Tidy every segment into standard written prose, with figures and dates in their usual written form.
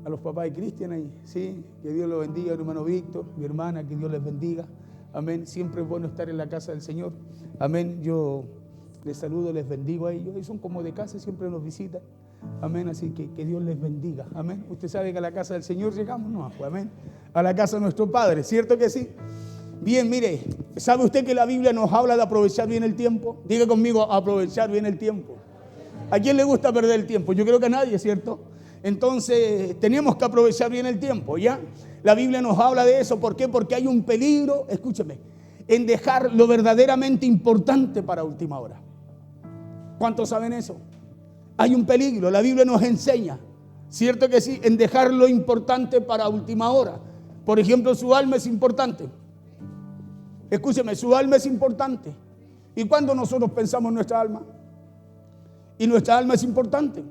a los papás de Cristian ahí, sí, que Dios los bendiga, hermano Víctor, mi hermana, que Dios les bendiga, amén. Siempre es bueno estar en la casa del Señor, amén. Yo les saludo, les bendigo a ellos, ellos son como de casa, siempre nos visitan, amén. Así que Dios les bendiga, amén. Usted sabe que a la casa del Señor llegamos, no, pues, amén, a la casa de nuestro Padre, ¿cierto que sí? Bien, mire, ¿sabe usted que la Biblia nos habla de aprovechar bien el tiempo? Diga conmigo, aprovechar bien el tiempo. ¿A quién le gusta perder el tiempo? Yo creo que a nadie, ¿cierto? Entonces, tenemos que aprovechar bien el tiempo, ¿ya? La Biblia nos habla de eso. ¿Por qué? Porque hay un peligro, escúcheme, en dejar lo verdaderamente importante para última hora. ¿Cuántos saben eso? Hay un peligro, la Biblia nos enseña, ¿cierto que sí? En dejar lo importante para última hora. Por ejemplo, su alma es importante. Escúcheme, su alma es importante. ¿Y cuándo nosotros pensamos en nuestra alma? Y nuestra alma es importante.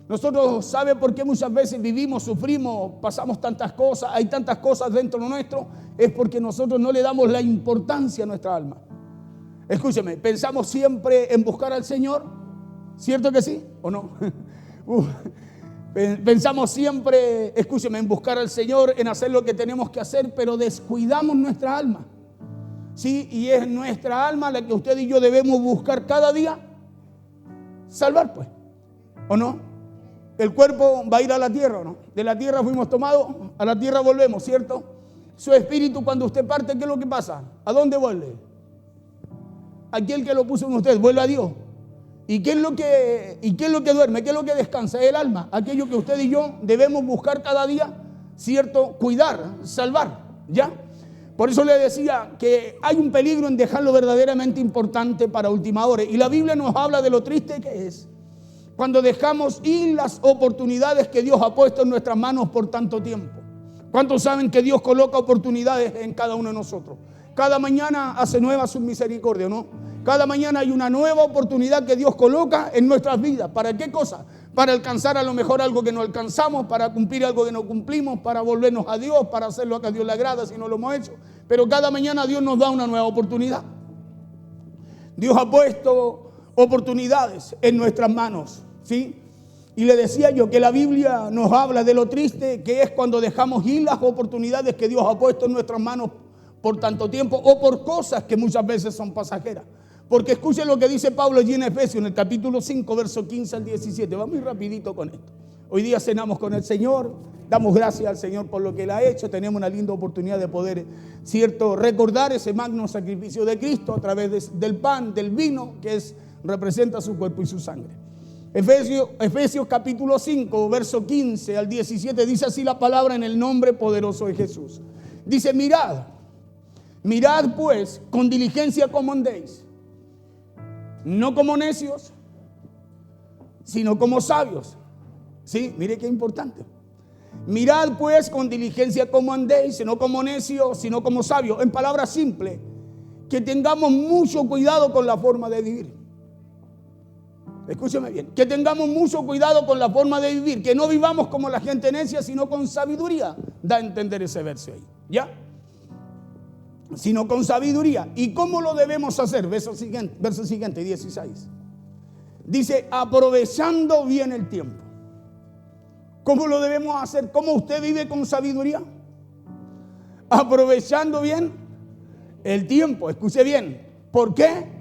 Nosotros, ¿sabe por qué muchas veces vivimos, sufrimos, pasamos tantas cosas, hay tantas cosas dentro de nuestro? Es porque nosotros no le damos la importancia a nuestra alma. Escúcheme, pensamos siempre en buscar al Señor, ¿cierto que sí o no? Pensamos siempre, escúcheme, en buscar al Señor, en hacer lo que tenemos que hacer, pero descuidamos nuestra alma. Sí, y es nuestra alma la que usted y yo debemos buscar cada día salvar, pues, ¿o no? El cuerpo va a ir a la tierra, ¿o no? De la tierra fuimos tomados, a la tierra volvemos, ¿cierto? Su espíritu, cuando usted parte, ¿qué es lo que pasa? ¿A dónde vuelve? Aquel que lo puso en usted, vuelve a Dios. ¿Y qué es lo que duerme? ¿Qué es lo que descansa? El alma, aquello que usted y yo debemos buscar cada día, ¿cierto? Cuidar, salvar, ¿ya? Por eso le decía que hay un peligro en dejar lo verdaderamente importante para última hora. Y la Biblia nos habla de lo triste que es cuando dejamos ir las oportunidades que Dios ha puesto en nuestras manos por tanto tiempo. ¿Cuántos saben que Dios coloca oportunidades en cada uno de nosotros? Cada mañana hace nueva su misericordia, ¿no? Cada mañana hay una nueva oportunidad que Dios coloca en nuestras vidas. ¿Para qué cosa? Para alcanzar a lo mejor algo que no alcanzamos, para cumplir algo que no cumplimos, para volvernos a Dios, para hacer lo que a Dios le agrada si no lo hemos hecho. Pero cada mañana Dios nos da una nueva oportunidad. Dios ha puesto oportunidades en nuestras manos, ¿sí? Y le decía yo que la Biblia nos habla de lo triste que es cuando dejamos ir las oportunidades que Dios ha puesto en nuestras manos por tanto tiempo o por cosas que muchas veces son pasajeras. Porque escuchen lo que dice Pablo allí en Efesios, en el capítulo 5, verso 15 al 17. Va muy rapidito con esto. Hoy día cenamos con el Señor, damos gracias al Señor por lo que Él ha hecho. Tenemos una linda oportunidad de poder, ¿cierto?, recordar ese magno sacrificio de Cristo a través del pan, del vino, que representa su cuerpo y su sangre. Efesios capítulo 5, verso 15 al 17, dice así la palabra en el nombre poderoso de Jesús. Dice, mirad pues con diligencia como andéis, no como necios, sino como sabios. Sí, mire qué importante. Mirad pues con diligencia como andéis, no como necios, sino como sabios. En palabras simples, que tengamos mucho cuidado con la forma de vivir. Escúcheme bien, que tengamos mucho cuidado con la forma de vivir, que no vivamos como la gente necia, sino con sabiduría. Da a entender ese verso ahí, ¿ya? Sino con sabiduría. ¿Y cómo lo debemos hacer? Verso siguiente, 16. Dice, aprovechando bien el tiempo. ¿Cómo lo debemos hacer? ¿Cómo usted vive con sabiduría? Aprovechando bien el tiempo. Escuche bien. ¿Por qué?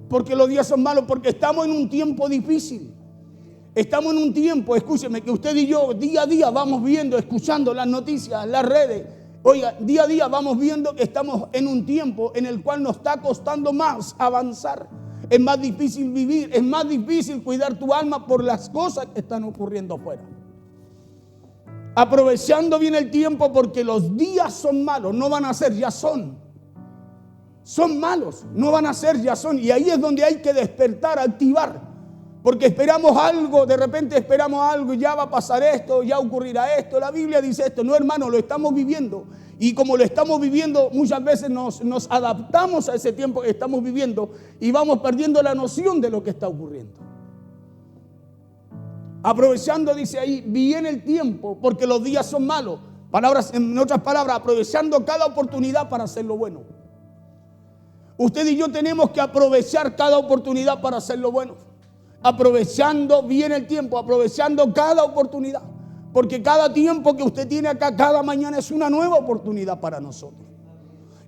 Porque los días son malos, porque estamos en un tiempo difícil. Estamos en un tiempo, escúcheme, que usted y yo día a día vamos viendo, escuchando las noticias, las redes. Oiga, día a día vamos viendo que estamos en un tiempo en el cual nos está costando más avanzar. Es más difícil vivir, es más difícil cuidar tu alma por las cosas que están ocurriendo afuera. Aprovechando bien el tiempo porque los días son malos, no van a ser, ya son. Son malos, no van a ser, ya son. Y ahí es donde hay que despertar, activar. Porque esperamos algo, de repente esperamos algo, ya va a pasar esto, ya ocurrirá esto. La Biblia dice esto, no, hermano, lo estamos viviendo. Y como lo estamos viviendo, muchas veces nos adaptamos a ese tiempo que estamos viviendo y vamos perdiendo la noción de lo que está ocurriendo. Aprovechando, dice ahí, bien el tiempo, porque los días son malos. En otras palabras, aprovechando cada oportunidad para hacer lo bueno. Usted y yo tenemos que aprovechar cada oportunidad para hacer lo bueno. Aprovechando bien el tiempo, aprovechando cada oportunidad. Porque cada tiempo que usted tiene acá, cada mañana es una nueva oportunidad para nosotros.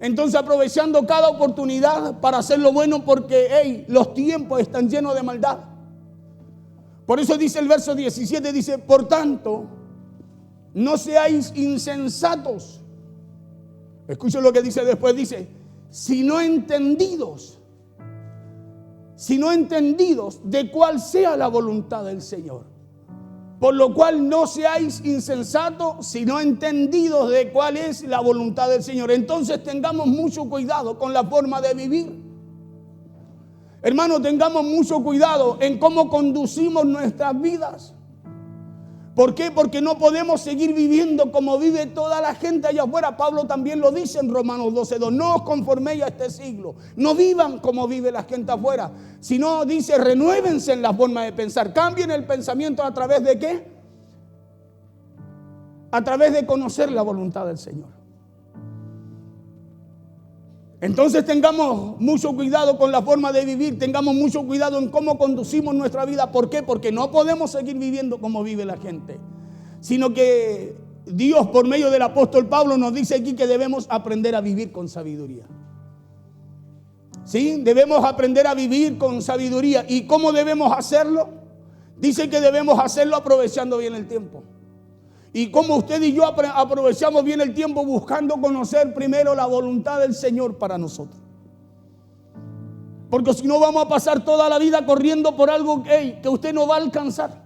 Entonces, aprovechando cada oportunidad para hacer lo bueno, porque los tiempos están llenos de maldad. Por eso dice el verso 17, dice, por tanto, no seáis insensatos. Escuchen lo que dice después, dice, sino entendidos de cuál sea la voluntad del Señor. Por lo cual no seáis insensatos, sino entendidos de cuál es la voluntad del Señor. Entonces tengamos mucho cuidado con la forma de vivir. Hermanos, tengamos mucho cuidado en cómo conducimos nuestras vidas. ¿Por qué? Porque no podemos seguir viviendo como vive toda la gente allá afuera. Pablo también lo dice en Romanos 12:2. No os conforméis a este siglo. No vivan como vive la gente afuera. Sino dice, renuévense en la forma de pensar. Cambien el pensamiento a través de ¿qué? A través de conocer la voluntad del Señor. Entonces tengamos mucho cuidado con la forma de vivir, tengamos mucho cuidado en cómo conducimos nuestra vida. ¿Por qué? Porque no podemos seguir viviendo como vive la gente, sino que Dios, por medio del apóstol Pablo, nos dice aquí que debemos aprender a vivir con sabiduría. ¿Sí? Debemos aprender a vivir con sabiduría. ¿Y cómo debemos hacerlo? Dice que debemos hacerlo aprovechando bien el tiempo. Y como usted y yo aprovechamos bien el tiempo buscando conocer primero la voluntad del Señor para nosotros. Porque si no vamos a pasar toda la vida corriendo por algo que usted no va a alcanzar.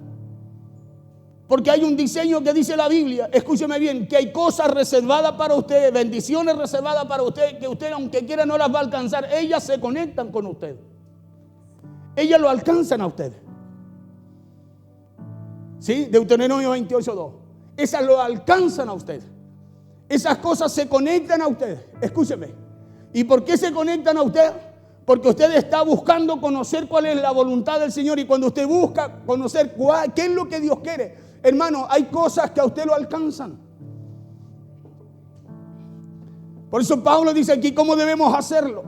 Porque hay un diseño que dice la Biblia, escúcheme bien, que hay cosas reservadas para usted, bendiciones reservadas para usted, que usted aunque quiera no las va a alcanzar. Ellas se conectan con usted. Ellas lo alcanzan a usted. ¿Sí? Deuteronomio 28:2. Esas lo alcanzan a usted. Esas cosas se conectan a usted. Escúcheme. ¿Y por qué se conectan a usted? Porque usted está buscando conocer cuál es la voluntad del Señor. Y cuando usted busca conocer qué es lo que Dios quiere, hermano, hay cosas que a usted lo alcanzan. Por eso Pablo dice aquí cómo debemos hacerlo.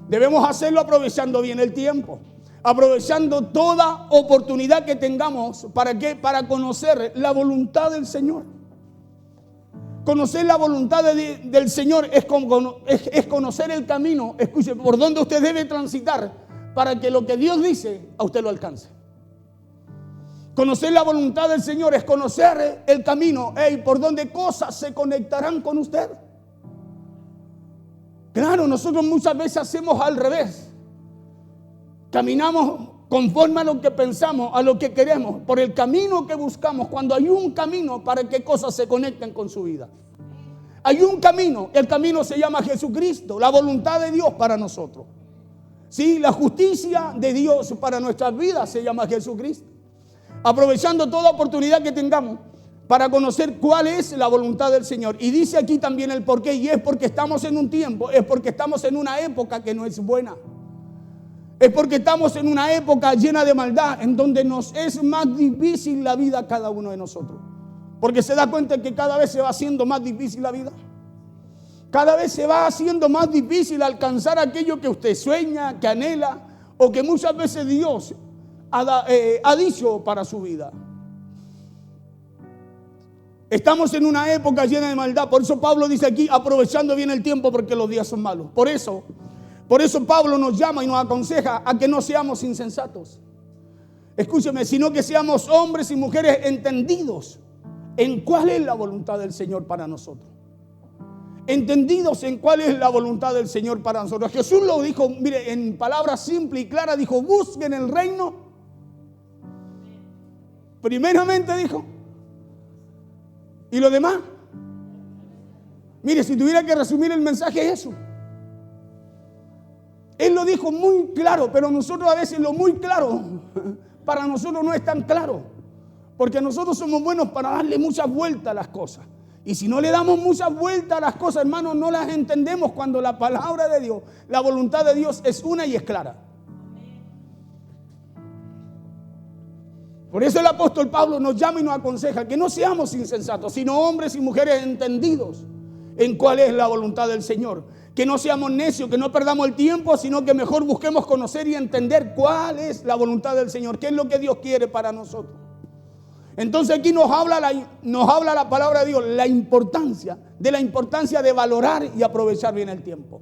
Debemos hacerlo aprovechando bien el tiempo. Aprovechando toda oportunidad que tengamos. ¿Para qué? Para conocer la voluntad del Señor. Conocer la voluntad del Señor es conocer el camino, escuche, por donde usted debe transitar para que lo que Dios dice a usted lo alcance. Conocer la voluntad del Señor es conocer el camino, por donde cosas se conectarán con usted. Claro, nosotros muchas veces hacemos al revés. Caminamos conforme a lo que pensamos, a lo que queremos, por el camino que buscamos, cuando hay un camino para que cosas se conecten con su vida. Hay un camino, el camino se llama Jesucristo, la voluntad de Dios para nosotros. Sí, la justicia de Dios para nuestras vidas se llama Jesucristo. Aprovechando toda oportunidad que tengamos para conocer cuál es la voluntad del Señor. Y dice aquí también el porqué, y es porque estamos en un tiempo, es porque estamos en una época que no es buena. Es porque estamos en una época llena de maldad, en donde nos es más difícil la vida a cada uno de nosotros. Porque se da cuenta que cada vez se va haciendo más difícil la vida. Cada vez se va haciendo más difícil alcanzar aquello que usted sueña, que anhela, o que muchas veces Dios ha dicho para su vida. Estamos en una época llena de maldad. Por eso Pablo dice aquí, aprovechando bien el tiempo porque los días son malos. Por eso Pablo nos llama y nos aconseja a que no seamos insensatos. Escúcheme, sino que seamos hombres y mujeres entendidos en cuál es la voluntad del Señor para nosotros. Entendidos en cuál es la voluntad del Señor para nosotros. Jesús lo dijo, mire, en palabras simples y claras, dijo, busquen el reino. Primeramente dijo. ¿Y lo demás? Mire, si tuviera que resumir el mensaje es eso. Él lo dijo muy claro, pero nosotros a veces lo muy claro para nosotros no es tan claro. Porque nosotros somos buenos para darle muchas vueltas a las cosas. Y si no le damos muchas vueltas a las cosas, hermanos, no las entendemos cuando la palabra de Dios, la voluntad de Dios es una y es clara. Por eso el apóstol Pablo nos llama y nos aconseja que no seamos insensatos, sino hombres y mujeres entendidos en cuál es la voluntad del Señor. Que no seamos necios, que no perdamos el tiempo, sino que mejor busquemos conocer y entender cuál es la voluntad del Señor, qué es lo que Dios quiere para nosotros. Entonces aquí nos habla la palabra de Dios, la importancia de valorar y aprovechar bien el tiempo.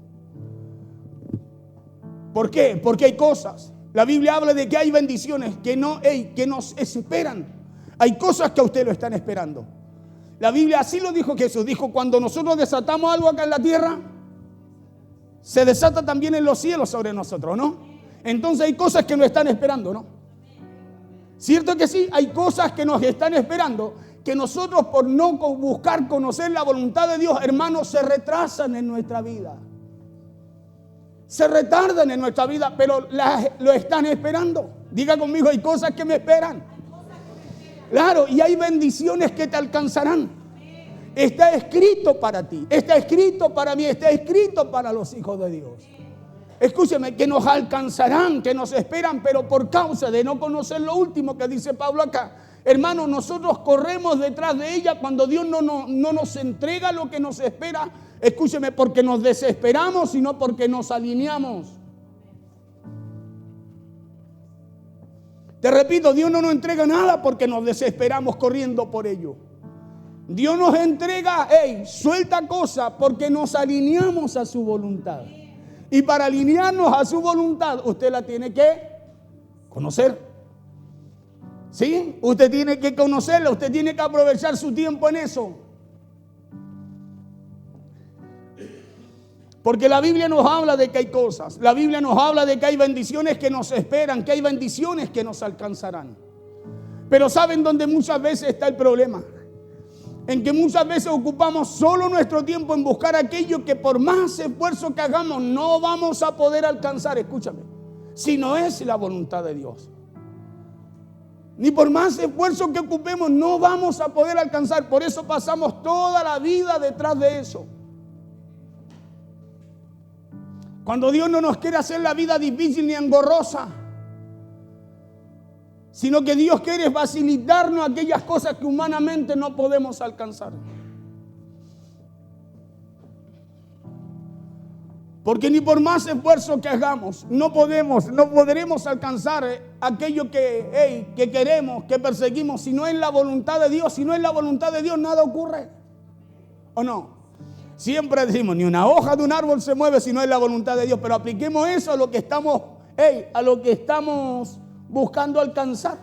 ¿Por qué? Porque hay cosas. La Biblia habla de que hay bendiciones que nos esperan. Hay cosas que a usted lo están esperando. La Biblia así lo dijo Jesús. Dijo, cuando nosotros desatamos algo acá en la tierra, se desata también en los cielos sobre nosotros, ¿no? Entonces hay cosas que nos están esperando, ¿no? ¿Cierto que sí? Hay cosas que nos están esperando, que nosotros por no buscar conocer la voluntad de Dios, hermanos, se retrasan en nuestra vida. Se retardan en nuestra vida, pero lo están esperando. Diga conmigo, hay cosas que me esperan. Claro, y hay bendiciones que te alcanzarán. Está escrito para ti, está escrito para mí, está escrito para los hijos de Dios. Escúcheme, que nos alcanzarán, que nos esperan, pero por causa de no conocer lo último que dice Pablo acá. Hermanos, nosotros corremos detrás de ella cuando Dios no nos entrega lo que nos espera. Escúcheme, porque nos desesperamos, sino porque nos alineamos. Te repito, Dios no nos entrega nada porque nos desesperamos corriendo por ello. Dios nos entrega, suelta cosas porque nos alineamos a su voluntad. Y para alinearnos a su voluntad, usted la tiene que conocer. ¿Sí? Usted tiene que conocerla, usted tiene que aprovechar su tiempo en eso. Porque la Biblia nos habla de que hay cosas. La Biblia nos habla de que hay bendiciones que nos esperan, que hay bendiciones que nos alcanzarán. Pero ¿saben dónde muchas veces está el problema? En que muchas veces ocupamos solo nuestro tiempo en buscar aquello que por más esfuerzo que hagamos no vamos a poder alcanzar. Escúchame, si no es la voluntad de Dios. Ni por más esfuerzo que ocupemos no vamos a poder alcanzar. Por eso pasamos toda la vida detrás de eso. Cuando Dios no nos quiere hacer la vida difícil ni engorrosa, sino que Dios quiere facilitarnos aquellas cosas que humanamente no podemos alcanzar. Porque ni por más esfuerzo que hagamos, no podremos alcanzar aquello que queremos, que perseguimos. Si no es la voluntad de Dios, nada ocurre. ¿O no? Siempre decimos, ni una hoja de un árbol se mueve si no es la voluntad de Dios. Pero apliquemos eso a lo que estamos buscando alcanzar.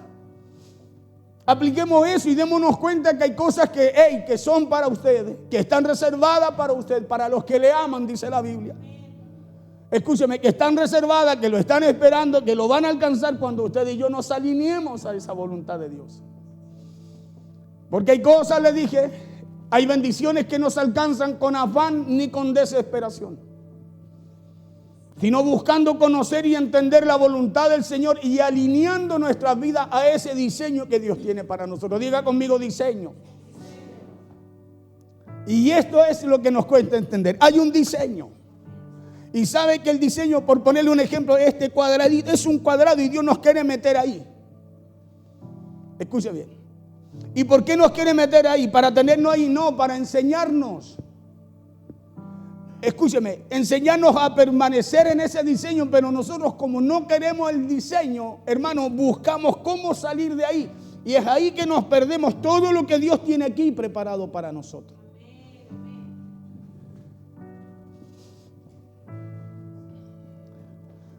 Apliquemos eso y démonos cuenta que hay cosas que son para ustedes, que están reservadas para ustedes, para los que le aman, dice la Biblia. Escúcheme, que están reservadas, que lo están esperando, que lo van a alcanzar cuando usted y yo nos alineemos a esa voluntad de Dios. Porque hay cosas, le dije, hay bendiciones que no se alcanzan con afán ni con desesperación, sino buscando conocer y entender la voluntad del Señor y alineando nuestra vida a ese diseño que Dios tiene para nosotros. Diga conmigo, diseño. Y esto es lo que nos cuesta entender. Hay un diseño. Y sabe que el diseño, por ponerle un ejemplo, este cuadradito es un cuadrado y Dios nos quiere meter ahí. Escuche bien. ¿Y por qué nos quiere meter ahí? ¿Para tenernos ahí? No, para enseñarnos. Escúcheme, enseñarnos a permanecer en ese diseño, pero nosotros como no queremos el diseño, hermanos, buscamos cómo salir de ahí. Y es ahí que nos perdemos todo lo que Dios tiene aquí preparado para nosotros.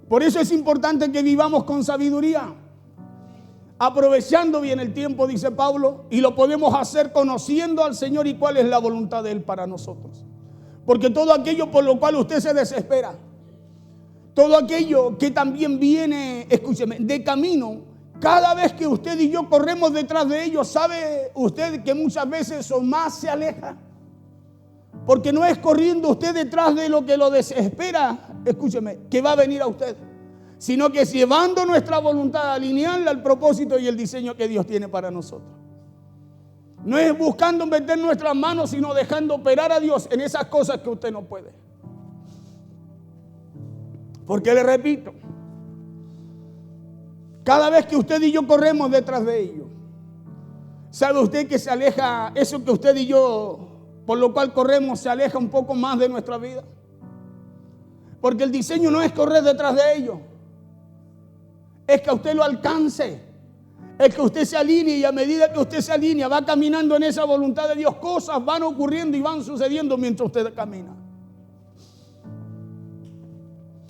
Por eso es importante que vivamos con sabiduría, aprovechando bien el tiempo, dice Pablo, y lo podemos hacer conociendo al Señor y cuál es la voluntad de Él para nosotros. Porque todo aquello por lo cual usted se desespera, todo aquello que también viene, escúcheme, de camino, cada vez que usted y yo corremos detrás de ello, ¿sabe usted que muchas veces eso más se aleja? Porque no es corriendo usted detrás de lo que lo desespera, escúcheme, que va a venir a usted, sino que es llevando nuestra voluntad a alinearla al propósito y el diseño que Dios tiene para nosotros. No es buscando meter nuestras manos, sino dejando operar a Dios en esas cosas que usted no puede. Porque le repito, cada vez que usted y yo corremos detrás de ello, ¿sabe usted que se aleja eso que usted y yo, por lo cual corremos, se aleja un poco más de nuestra vida? Porque el diseño no es correr detrás de ello, es que a usted lo alcance, es que usted se alinee, y a medida que usted se alinea, va caminando en esa voluntad de Dios, cosas van ocurriendo y van sucediendo mientras usted camina.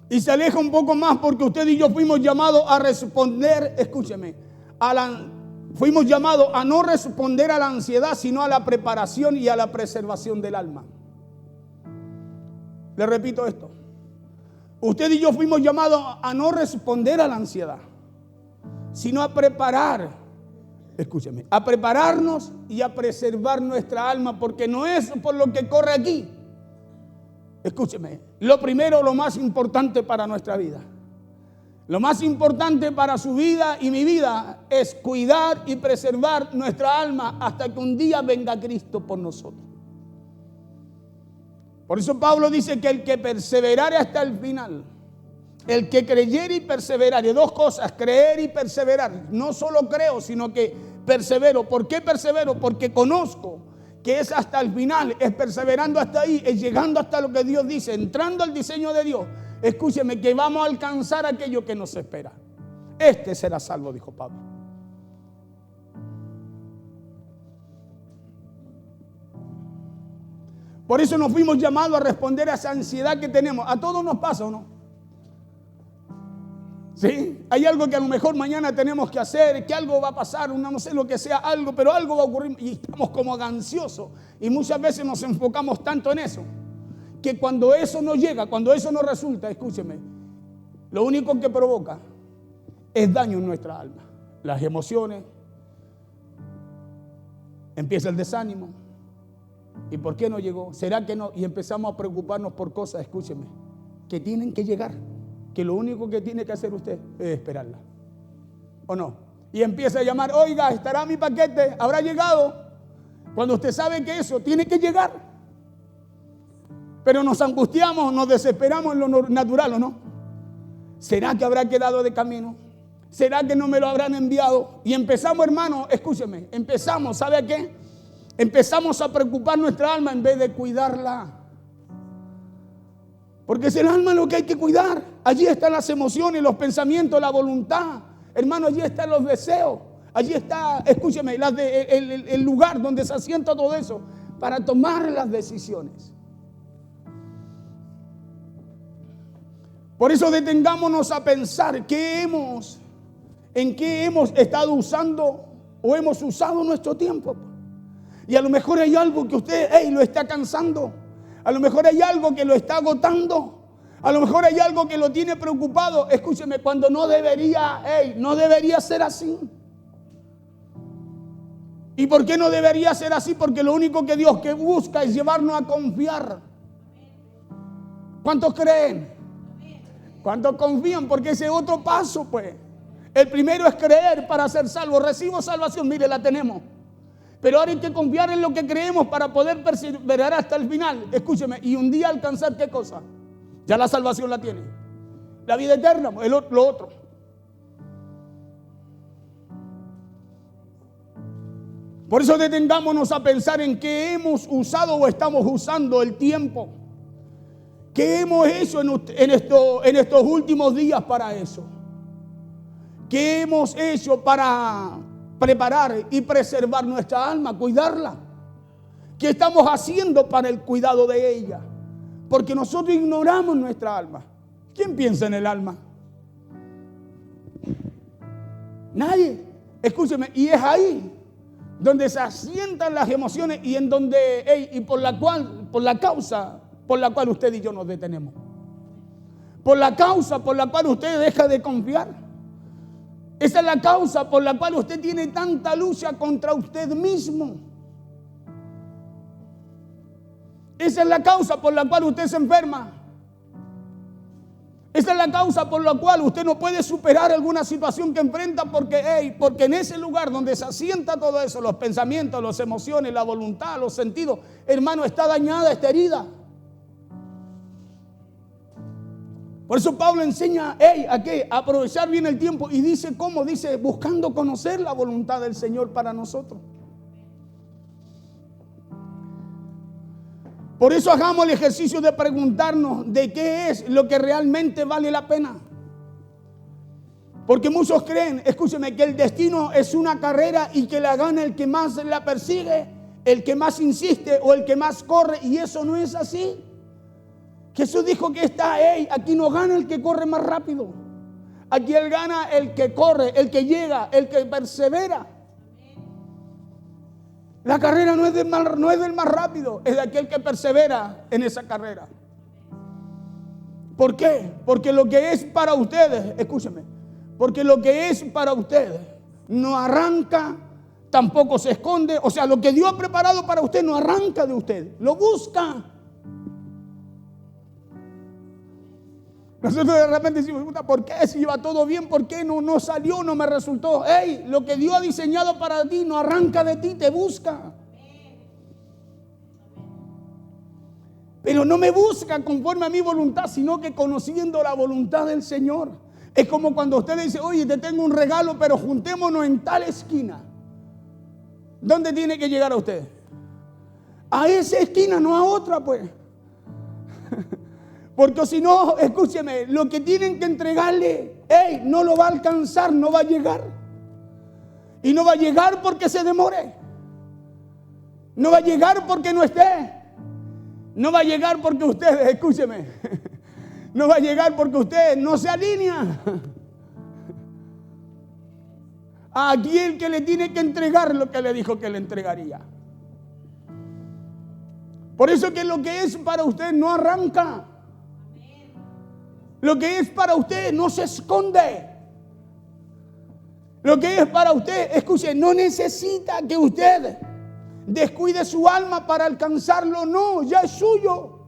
Y se aleja un poco más porque usted y yo fuimos llamados a responder, escúcheme, fuimos llamados a no responder a la ansiedad, sino a la preparación y a la preservación del alma. Le repito esto. Usted y yo fuimos llamados a no responder a la ansiedad, sino a preparar, escúcheme, a prepararnos y a preservar nuestra alma, porque no es por lo que corre aquí. Escúcheme, lo primero, lo más importante para nuestra vida, lo más importante para su vida y mi vida es cuidar y preservar nuestra alma hasta que un día venga Cristo por nosotros. Por eso Pablo dice que el que perseverare hasta el final, el que creyere y perseverare, dos cosas, creer y perseverar. No solo creo, sino que persevero. ¿Por qué persevero? Porque conozco que es hasta el final, es perseverando hasta ahí, es llegando hasta lo que Dios dice, entrando al diseño de Dios. Escúcheme, que vamos a alcanzar aquello que nos espera. Este será salvo, dijo Pablo. Por eso nos fuimos llamados a responder a esa ansiedad que tenemos. A todos nos pasa, ¿o no? ¿Sí? Hay algo que a lo mejor mañana tenemos que hacer, que algo va a pasar, no sé lo que sea, algo, pero algo va a ocurrir y estamos como ansiosos. Y muchas veces nos enfocamos tanto en eso, que cuando eso no llega, cuando eso no resulta, escúcheme, lo único que provoca es daño en nuestra alma. Las emociones, empieza el desánimo. ¿Y por qué no llegó? ¿Será que no? Y empezamos a preocuparnos por cosas, escúcheme, que tienen que llegar, que lo único que tiene que hacer usted es esperarla. ¿O no? Y empieza a llamar, oiga, ¿estará mi paquete? ¿Habrá llegado? Cuando usted sabe que eso tiene que llegar. Pero nos angustiamos, nos desesperamos en lo natural, ¿o no? ¿Será que habrá quedado de camino? ¿Será que no me lo habrán enviado? Y empezamos, hermano, escúcheme, empezamos, ¿sabe a qué? Empezamos a preocupar nuestra alma en vez de cuidarla. Porque es el alma lo que hay que cuidar. Allí están las emociones, los pensamientos, la voluntad. Hermano, allí están los deseos. Allí está, escúcheme, el lugar donde se asienta todo eso para tomar las decisiones. Por eso detengámonos a pensar en qué hemos estado usando o hemos usado nuestro tiempo. Y a lo mejor hay algo que usted lo está cansando. A lo mejor hay algo que lo está agotando. A lo mejor hay algo que lo tiene preocupado. Escúcheme, cuando no debería ser así. ¿Y por qué no debería ser así? Porque lo único que Dios que busca es llevarnos a confiar. ¿Cuántos creen? ¿Cuántos confían? Porque ese es otro paso, pues. El primero es creer para ser salvo. Recibo salvación, mire, la tenemos. Pero ahora hay que confiar en lo que creemos para poder perseverar hasta el final. Escúcheme, y un día alcanzar ¿qué cosa? Ya la salvación la tiene. La vida eterna, lo otro. Por eso detengámonos a pensar en qué hemos usado o estamos usando el tiempo. ¿Qué hemos hecho en estos últimos días para eso? ¿Qué hemos hecho para preparar y preservar nuestra alma, cuidarla? ¿Qué estamos haciendo para el cuidado de ella? Porque nosotros ignoramos nuestra alma. ¿Quién piensa en el alma? Nadie. Escúcheme, y es ahí donde se asientan las emociones y en donde por la causa por la cual usted y yo nos detenemos. Por la causa por la cual usted deja de confiar. Esa es la causa por la cual usted tiene tanta lucha contra usted mismo. Esa es la causa por la cual usted se enferma. Esa es la causa por la cual usted no puede superar alguna situación que enfrenta porque en ese lugar donde se asienta todo eso, los pensamientos, las emociones, la voluntad, los sentidos, hermano, está dañada, está herida. Por eso Pablo enseña a aprovechar bien el tiempo y dice cómo, dice buscando conocer la voluntad del Señor para nosotros. Por eso hagamos el ejercicio de preguntarnos de qué es lo que realmente vale la pena. Porque muchos creen, escúcheme, que el destino es una carrera y que la gana el que más la persigue, el que más insiste o el que más corre, y eso no es así. Jesús dijo que aquí no gana el que corre más rápido. Aquí él gana el que corre, el que llega, el que persevera. La carrera no es del más rápido, es de aquel que persevera en esa carrera. ¿Por qué? Porque lo que es para ustedes, escúcheme, porque lo que es para ustedes no arranca, tampoco se esconde. O sea, lo que Dios ha preparado para usted no arranca de usted, lo busca. Nosotros de repente decimos, ¿por qué? Si iba todo bien, ¿por qué no salió, no me resultó? Lo que Dios ha diseñado para ti no arranca de ti, te busca. Pero no me busca conforme a mi voluntad, sino que conociendo la voluntad del Señor. Es como cuando usted dice, oye, te tengo un regalo, pero juntémonos en tal esquina. ¿Dónde tiene que llegar a usted? A esa esquina, no a otra, pues. Porque si no, escúcheme, lo que tienen que entregarle, no lo va a alcanzar, no va a llegar. Y no va a llegar porque se demore. No va a llegar porque no esté. No va a llegar porque usted, escúcheme, no va a llegar porque usted no se alinea. Aquí el que le tiene que entregar lo que le dijo que le entregaría. Por eso que lo que es para usted no arranca. Lo que es para usted no se esconde. Lo que es para usted, escuche, no necesita que usted descuide su alma para alcanzarlo. No, ya es suyo.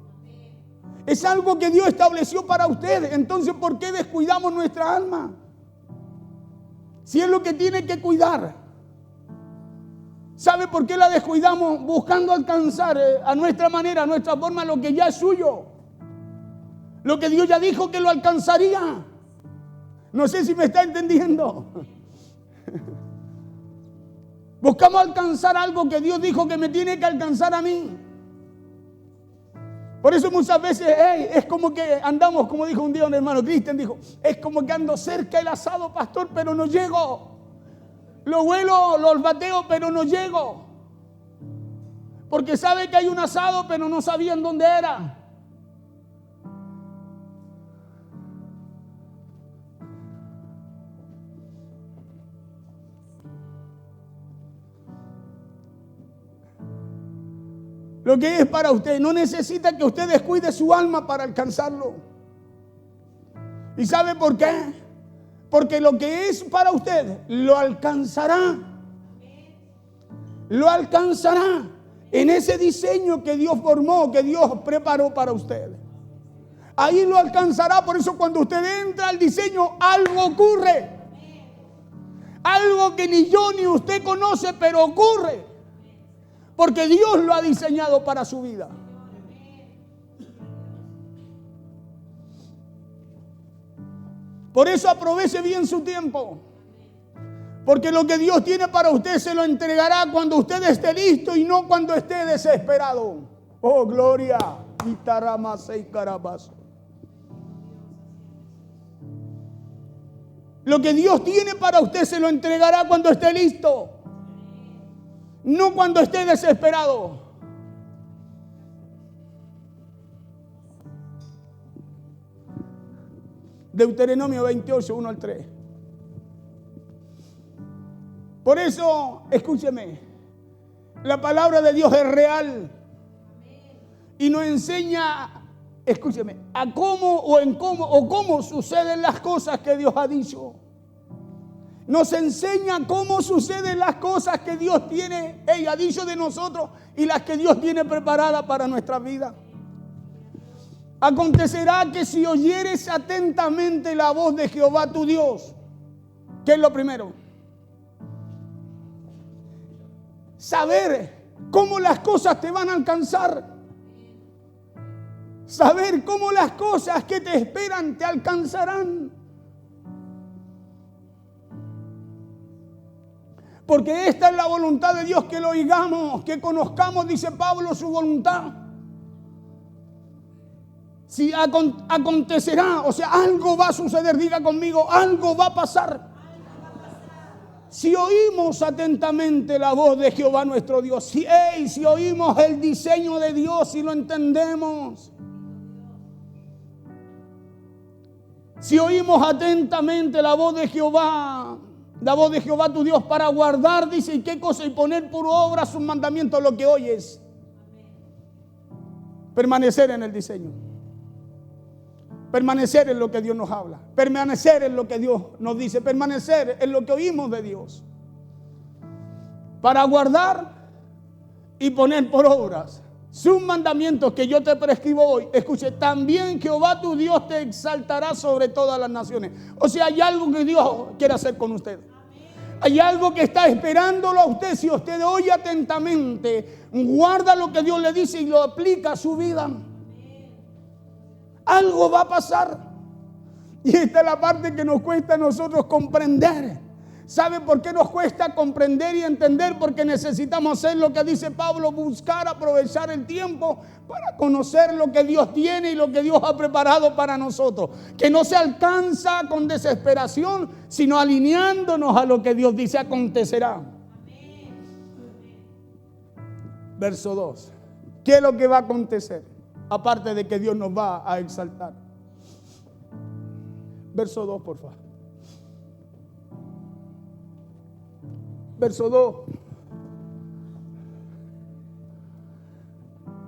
Es algo que Dios estableció para usted. Entonces, ¿por qué descuidamos nuestra alma? Si es lo que tiene que cuidar. ¿Sabe por qué la descuidamos? Buscando alcanzar a nuestra manera, a nuestra forma, lo que ya es suyo. Lo que Dios ya dijo que lo alcanzaría. No sé si me está entendiendo. Buscamos alcanzar algo que Dios dijo que me tiene que alcanzar a mí. Por eso muchas veces es como que andamos, como dijo un día un hermano Cristian, dijo, es como que ando cerca del asado, pastor, pero no llego. Lo huelo, lo olfateo, pero no llego. Porque sabe que hay un asado, pero no sabían dónde era. Lo que es para usted, no necesita que usted descuide su alma para alcanzarlo. ¿Y sabe por qué? Porque lo que es para usted, lo alcanzará. Lo alcanzará en ese diseño que Dios formó, que Dios preparó para usted. Ahí lo alcanzará. Por eso cuando usted entra al diseño, algo ocurre. Algo que ni yo ni usted conoce, pero ocurre. Porque Dios lo ha diseñado para su vida. Por eso aproveche bien su tiempo. Porque lo que Dios tiene para usted se lo entregará cuando usted esté listo y no cuando esté desesperado. Oh, gloria. Lo que Dios tiene para usted se lo entregará cuando esté listo. No cuando esté desesperado. Deuteronomio 28, 1 al 3. Por eso, escúcheme, la palabra de Dios es real y nos enseña, escúcheme, a cómo suceden las cosas que Dios ha dicho. Nos enseña cómo suceden las cosas que Dios tiene, ha dicho de nosotros y las que Dios tiene preparadas para nuestra vida. Acontecerá que si oyeres atentamente la voz de Jehová tu Dios, ¿qué es lo primero? Saber cómo las cosas te van a alcanzar. Saber cómo las cosas que te esperan te alcanzarán. Porque esta es la voluntad de Dios, que lo oigamos, que conozcamos, dice Pablo, su voluntad. Si acontecerá, o sea, algo va a suceder, diga conmigo, algo va a pasar. Si oímos atentamente la voz de Jehová nuestro Dios, si oímos el diseño de Dios, si lo entendemos, si oímos atentamente la voz de Jehová tu Dios para guardar, dice, ¿y qué cosa? Y poner por obra sus mandamientos, lo que oyes. Permanecer en el diseño. Permanecer en lo que Dios nos habla. Permanecer en lo que Dios nos dice. Permanecer en lo que oímos de Dios. Para guardar y poner por obras sus mandamientos que yo te prescribo hoy. Escuche, también Jehová tu Dios te exaltará sobre todas las naciones. O sea, hay algo que Dios quiere hacer con usted. Hay algo que está esperándolo a usted. Si usted oye atentamente, guarda lo que Dios le dice y lo aplica a su vida, algo va a pasar. Y esta es la parte que nos cuesta a nosotros comprender. ¿Sabe por qué nos cuesta comprender y entender? Porque necesitamos hacer lo que dice Pablo, buscar, aprovechar el tiempo para conocer lo que Dios tiene y lo que Dios ha preparado para nosotros. Que no se alcanza con desesperación, sino alineándonos a lo que Dios dice acontecerá. Verso 2. ¿Qué es lo que va a acontecer? Aparte de que Dios nos va a exaltar. Verso 2, por favor. Verso 2.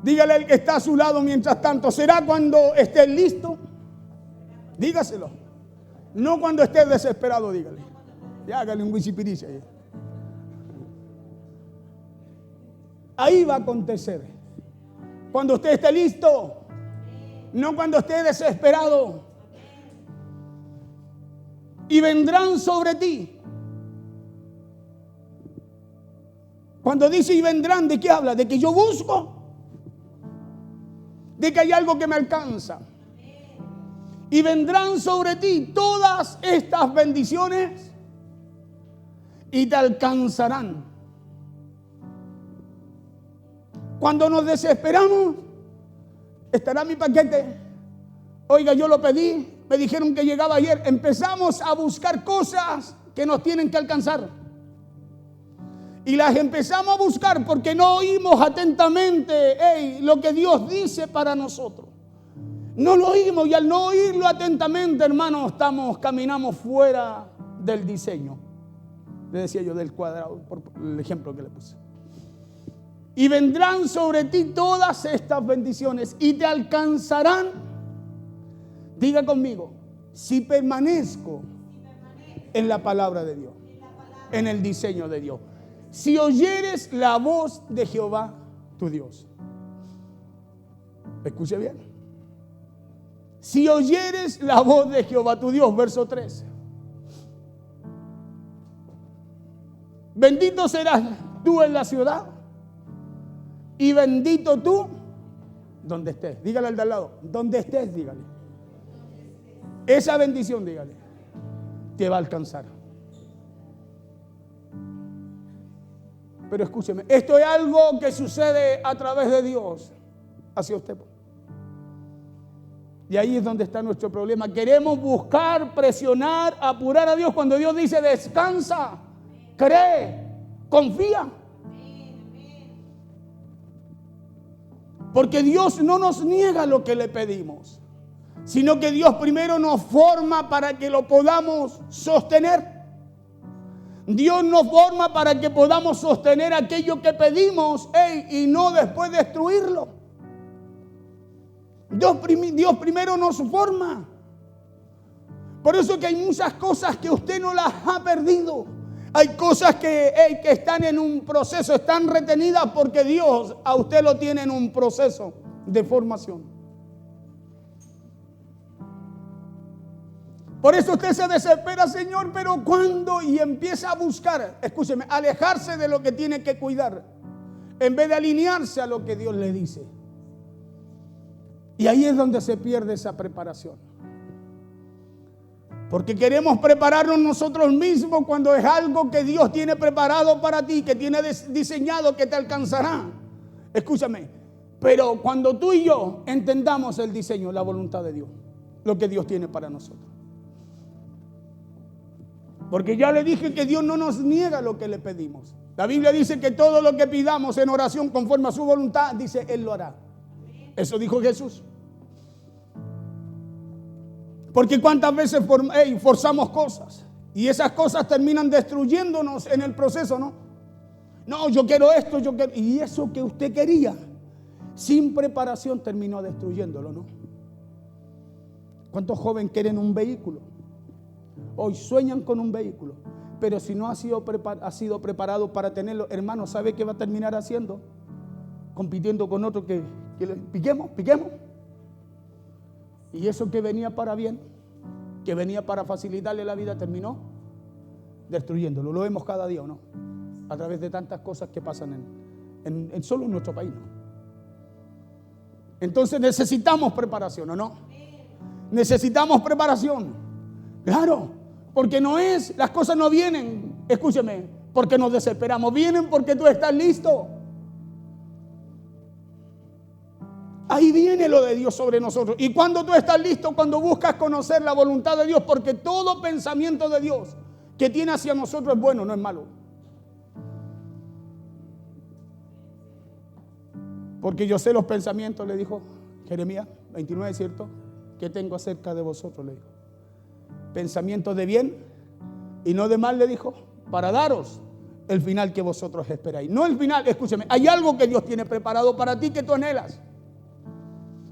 Dígale al que está a su lado mientras tanto, ¿será cuando estés listo? Dígaselo. No cuando estés desesperado, dígale. Ya hágale un whisipiricia. Ahí va a acontecer. Cuando usted esté listo. No cuando esté desesperado. Y vendrán sobre ti. Cuando dice y vendrán, ¿de qué habla? De que yo busco. De que hay algo que me alcanza. Y vendrán sobre ti todas estas bendiciones y te alcanzarán. Cuando nos desesperamos, estará mi paquete. Oiga, yo lo pedí, me dijeron que llegaba ayer. Empezamos a buscar cosas que nos tienen que alcanzar. Y las empezamos a buscar porque no oímos atentamente lo que Dios dice para nosotros. No lo oímos, y al no oírlo atentamente, hermanos, caminamos fuera del diseño. Le decía yo del cuadrado, por el ejemplo que le puse. Y vendrán sobre ti todas estas bendiciones y te alcanzarán. Diga conmigo, si permanezco en la palabra de Dios, en el diseño de Dios. Si oyeres la voz de Jehová, tu Dios. Escuche bien. Si oyeres la voz de Jehová, tu Dios, verso 13. Bendito serás tú en la ciudad y bendito tú donde estés. Dígale al de al lado, donde estés, dígale. Esa bendición, dígale, te va a alcanzar. Pero escúcheme, esto es algo que sucede a través de Dios hacia usted. Y ahí es donde está nuestro problema. Queremos buscar, presionar, apurar a Dios cuando Dios dice descansa, cree, confía. Porque Dios no nos niega lo que le pedimos, sino que Dios primero nos forma para que lo podamos sostener. Dios nos forma para que podamos sostener aquello que pedimos y no después destruirlo. Dios primero nos forma. Por eso que hay muchas cosas que usted no las ha perdido. Hay cosas que están en un proceso, están retenidas porque Dios a usted lo tiene en un proceso de formación. Por eso usted se desespera, Señor, pero ¿cuándo? Y empieza a buscar, escúcheme, alejarse de lo que tiene que cuidar, en vez de alinearse a lo que Dios le dice. Y ahí es donde se pierde esa preparación. Porque queremos prepararnos nosotros mismos cuando es algo que Dios tiene preparado para ti, que tiene diseñado, que te alcanzará. Escúchame, Pero cuando tú y yo entendamos el diseño, la voluntad de Dios, lo que Dios tiene para nosotros. Porque ya le dije que Dios no nos niega lo que le pedimos. La Biblia dice que todo lo que pidamos en oración conforme a su voluntad, dice, Él lo hará. Eso dijo Jesús. Porque cuántas veces forzamos cosas y esas cosas terminan destruyéndonos en el proceso, ¿no? No, yo quiero esto, yo quiero... Y eso que usted quería, sin preparación, terminó destruyéndolo, ¿no? ¿Cuántos jóvenes quieren un vehículo? Hoy sueñan con un vehículo, pero si no ha sido preparado para tenerlo, hermano, ¿sabe qué va a terminar haciendo? Compitiendo con otro que piquemos. Y eso que venía para bien, que venía para facilitarle la vida, terminó destruyéndolo. Lo vemos cada día, ¿o no? A través de tantas cosas que pasan solo en nuestro país, ¿no? Entonces necesitamos preparación, ¿o no? Necesitamos preparación. Claro, porque las cosas no vienen, escúcheme, porque nos desesperamos. Vienen porque tú estás listo. Ahí viene lo de Dios sobre nosotros. Y cuando tú estás listo, cuando buscas conocer la voluntad de Dios, porque todo pensamiento de Dios que tiene hacia nosotros es bueno, no es malo. Porque yo sé los pensamientos, le dijo Jeremías 29, ¿cierto? Que tengo acerca de vosotros, le dijo. Pensamientos de bien y no de mal, le dijo, para daros el final que vosotros esperáis. No el final, escúcheme, hay algo que Dios tiene preparado para ti que tú anhelas.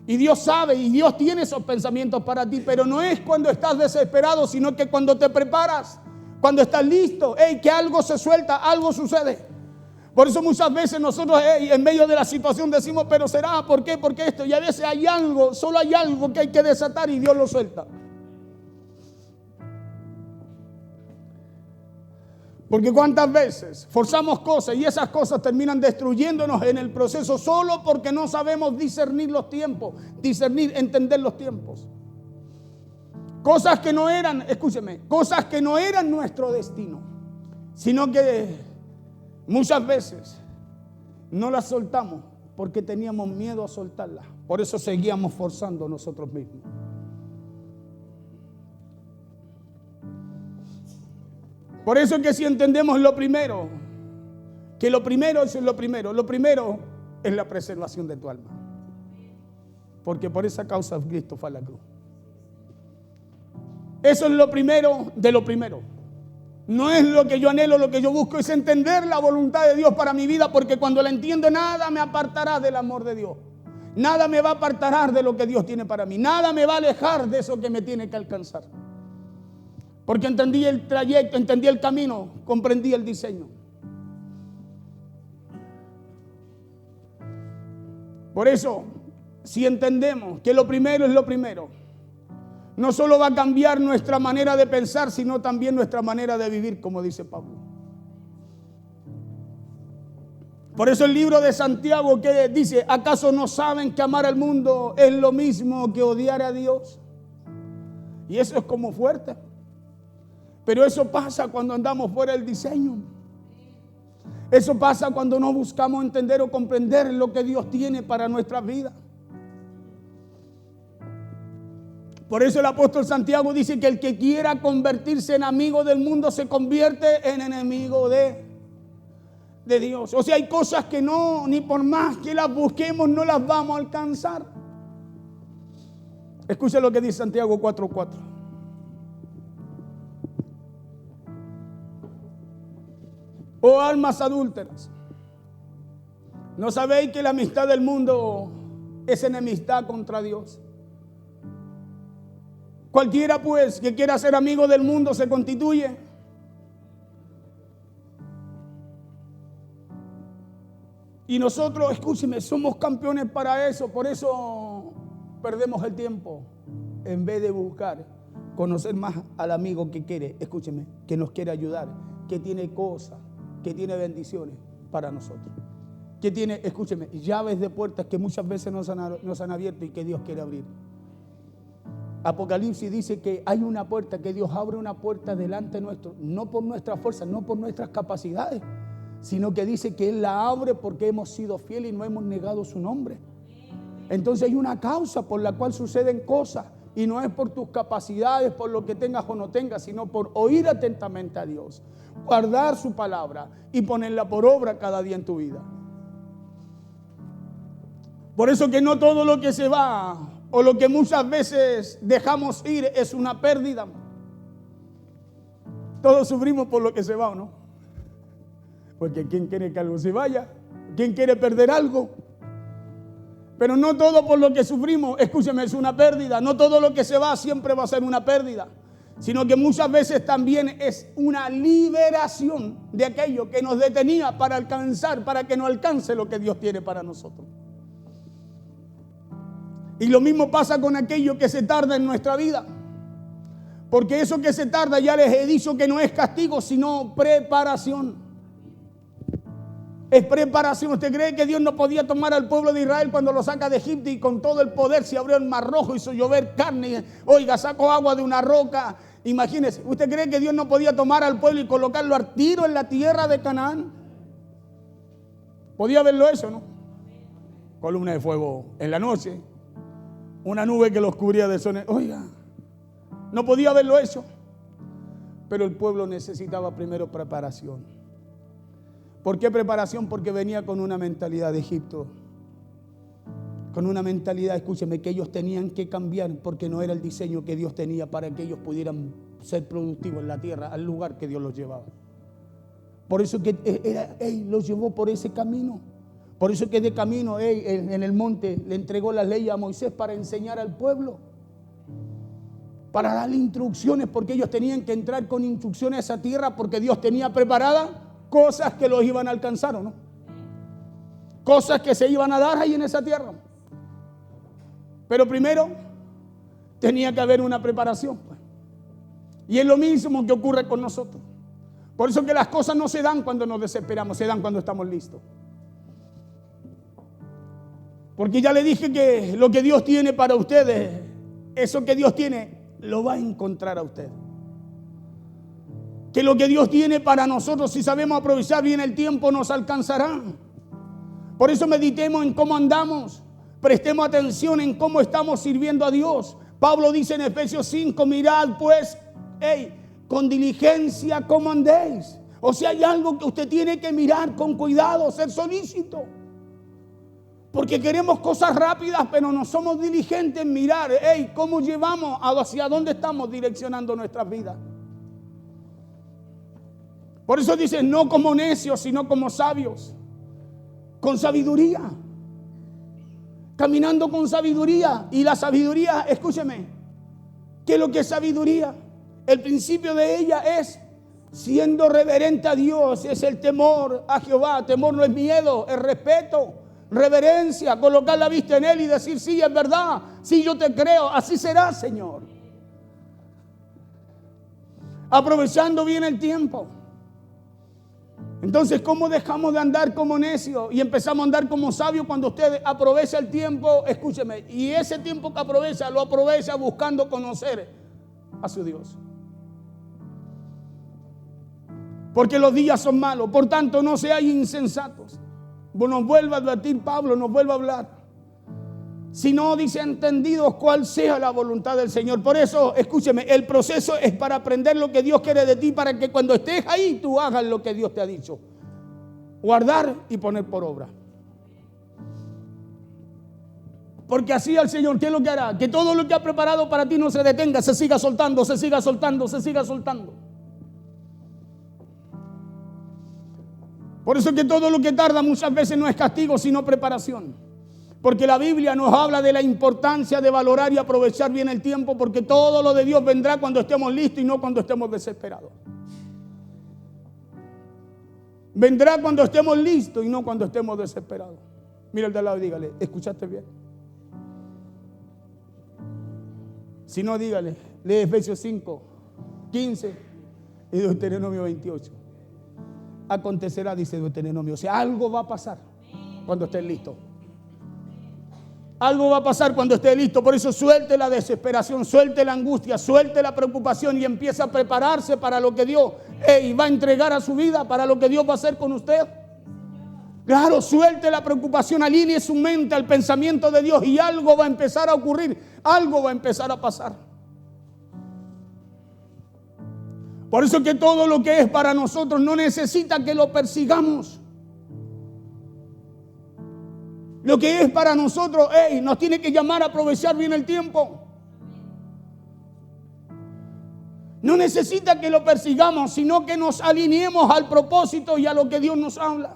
Y Dios sabe y Dios tiene esos pensamientos para ti, pero no es cuando estás desesperado, sino que cuando te preparas, cuando estás listo, que algo se suelta, algo sucede. Por eso muchas veces nosotros en medio de la situación decimos, pero será, ¿por qué? Porque esto, y a veces hay algo, solo hay algo que hay que desatar y Dios lo suelta. Porque cuántas veces forzamos cosas y esas cosas terminan destruyéndonos en el proceso solo porque no sabemos discernir los tiempos, entender los tiempos. Cosas que no eran, escúcheme, cosas que no eran nuestro destino, sino que muchas veces no las soltamos porque teníamos miedo a soltarlas. Por eso seguíamos forzando nosotros mismos. Por eso es que si entendemos lo primero es lo primero es la preservación de tu alma. Porque por esa causa Cristo fue a la cruz. Eso es lo primero de lo primero. No es lo que yo anhelo, lo que yo busco, es entender la voluntad de Dios para mi vida, porque cuando la entiendo, nada me apartará del amor de Dios. Nada me va a apartar de lo que Dios tiene para mí. Nada me va a alejar de eso que me tiene que alcanzar. Porque entendí el trayecto, entendí el camino, comprendí el diseño. Por eso, si entendemos que lo primero es lo primero, no solo va a cambiar nuestra manera de pensar, sino también nuestra manera de vivir, como dice Pablo. Por eso el libro de Santiago que dice, ¿acaso no saben que amar al mundo es lo mismo que odiar a Dios? Y eso es como fuerte. Pero eso pasa cuando andamos fuera del diseño. Eso pasa cuando no buscamos entender o comprender lo que Dios tiene para nuestras vidas. Por eso el apóstol Santiago dice que el que quiera convertirse en amigo del mundo se convierte en enemigo de Dios. O sea, hay cosas que no, ni por más que las busquemos, no las vamos a alcanzar. Escuche lo que dice Santiago 4:4. Oh almas adúlteras, ¿no sabéis que la amistad del mundo es enemistad contra Dios? Cualquiera pues que quiera ser amigo del mundo se constituye y nosotros, escúcheme, somos campeones para eso. Por eso perdemos el tiempo en vez de buscar conocer más al amigo que quiere, escúcheme, que nos quiere ayudar, que tiene cosas, que tiene bendiciones para nosotros, que tiene, escúcheme, llaves de puertas que muchas veces nos han abierto y que Dios quiere abrir. Apocalipsis dice que hay una puerta, que Dios abre una puerta delante nuestro, no por nuestra fuerza, no por nuestras capacidades, sino que dice que Él la abre porque hemos sido fieles y no hemos negado su nombre. Entonces hay una causa por la cual suceden cosas. Y no es por tus capacidades, por lo que tengas o no tengas, sino por oír atentamente a Dios, guardar su palabra y ponerla por obra cada día en tu vida. Por eso que no todo lo que se va o lo que muchas veces dejamos ir es una pérdida. Todos sufrimos por lo que se va, ¿o no? Porque ¿quién quiere que algo se vaya? ¿Quién quiere perder algo? Pero no todo por lo que sufrimos, escúcheme, es una pérdida. No todo lo que se va siempre va a ser una pérdida, sino que muchas veces también es una liberación de aquello que nos detenía para alcanzar, para que no alcance lo que Dios tiene para nosotros. Y lo mismo pasa con aquello que se tarda en nuestra vida. Porque eso que se tarda, ya les he dicho que no es castigo, sino preparación. Es preparación. ¿Usted cree que Dios no podía tomar al pueblo de Israel cuando lo saca de Egipto y con todo el poder se abrió el mar rojo, hizo llover carne? Oiga, sacó agua de una roca. Imagínese, ¿usted cree que Dios no podía tomar al pueblo y colocarlo al tiro en la tierra de Canaán? Podía verlo eso, ¿no? Columna de fuego en la noche, una nube que los cubría de sol. Oiga, no podía verlo eso. Pero el pueblo necesitaba primero preparación. ¿Por qué preparación? Porque venía con una mentalidad de Egipto. Con una mentalidad, escúcheme, que ellos tenían que cambiar porque no era el diseño que Dios tenía para que ellos pudieran ser productivos en la tierra, al lugar que Dios los llevaba. Por eso que los llevó por ese camino. Por eso que de camino en el monte le entregó las leyes a Moisés para enseñar al pueblo. Para darle instrucciones, porque ellos tenían que entrar con instrucciones a esa tierra porque Dios tenía preparada cosas que los iban a alcanzar, ¿o no? Cosas que se iban a dar ahí en esa tierra. Pero primero tenía que haber una preparación. Y es lo mismo que ocurre con nosotros. Por eso que las cosas no se dan cuando nos desesperamos, se dan cuando estamos listos. Porque ya le dije que lo que Dios tiene para ustedes, eso que Dios tiene, lo va a encontrar a usted. Que lo que Dios tiene para nosotros, si sabemos aprovechar bien el tiempo, nos alcanzará. Por eso meditemos en cómo andamos. Prestemos atención en cómo estamos sirviendo a Dios. Pablo dice en Efesios 5, mirad pues, con diligencia cómo andéis. O sea, hay algo que usted tiene que mirar con cuidado, ser solícito. Porque queremos cosas rápidas, pero no somos diligentes en mirar, cómo llevamos, hacia dónde estamos direccionando nuestras vidas. Por eso dice, no como necios, sino como sabios. Con sabiduría. Caminando con sabiduría. Y la sabiduría, escúcheme, ¿qué es lo que es sabiduría? El principio de ella es siendo reverente a Dios. Es el temor a Jehová. Temor no es miedo, es respeto, reverencia. Colocar la vista en Él y decir, sí, es verdad. Sí, yo te creo. Así será, Señor. Aprovechando bien el tiempo. Entonces, ¿cómo dejamos de andar como necios y empezamos a andar como sabios cuando usted aprovecha el tiempo? Escúcheme, y ese tiempo que aprovecha, lo aprovecha buscando conocer a su Dios. Porque los días son malos, por tanto no seáis insensatos. Nos vuelve a advertir Pablo, nos vuelve a hablar. Si no, dice, entendidos cuál sea la voluntad del Señor. Por eso, escúcheme, el proceso es para aprender lo que Dios quiere de ti, para que cuando estés ahí, tú hagas lo que Dios te ha dicho. Guardar y poner por obra. Porque así el Señor, ¿qué es lo que hará? Que todo lo que ha preparado para ti no se detenga, se siga soltando, se siga soltando, se siga soltando. Por eso que todo lo que tarda muchas veces no es castigo, sino preparación. Porque la Biblia nos habla de la importancia de valorar y aprovechar bien el tiempo, porque todo lo de Dios vendrá cuando estemos listos y no cuando estemos desesperados. Vendrá cuando estemos listos y no cuando estemos desesperados. Mira el de al lado y dígale, ¿escuchaste bien? Si no, dígale, lee Efesios 5, 15 y Deuteronomio 28. Acontecerá, dice Deuteronomio, o sea, algo va a pasar cuando estés listo. Algo va a pasar cuando esté listo. Por eso suelte la desesperación, suelte la angustia, suelte la preocupación y empieza a prepararse para lo que Dios va a entregar a su vida, para lo que Dios va a hacer con usted. Claro, suelte la preocupación, alinee su mente al pensamiento de Dios y algo va a empezar a ocurrir, algo va a empezar a pasar. Por eso que todo lo que es para nosotros no necesita que lo persigamos. Lo que es para nosotros, nos tiene que llamar a aprovechar bien el tiempo. No necesita que lo persigamos, sino que nos alineemos al propósito y a lo que Dios nos habla.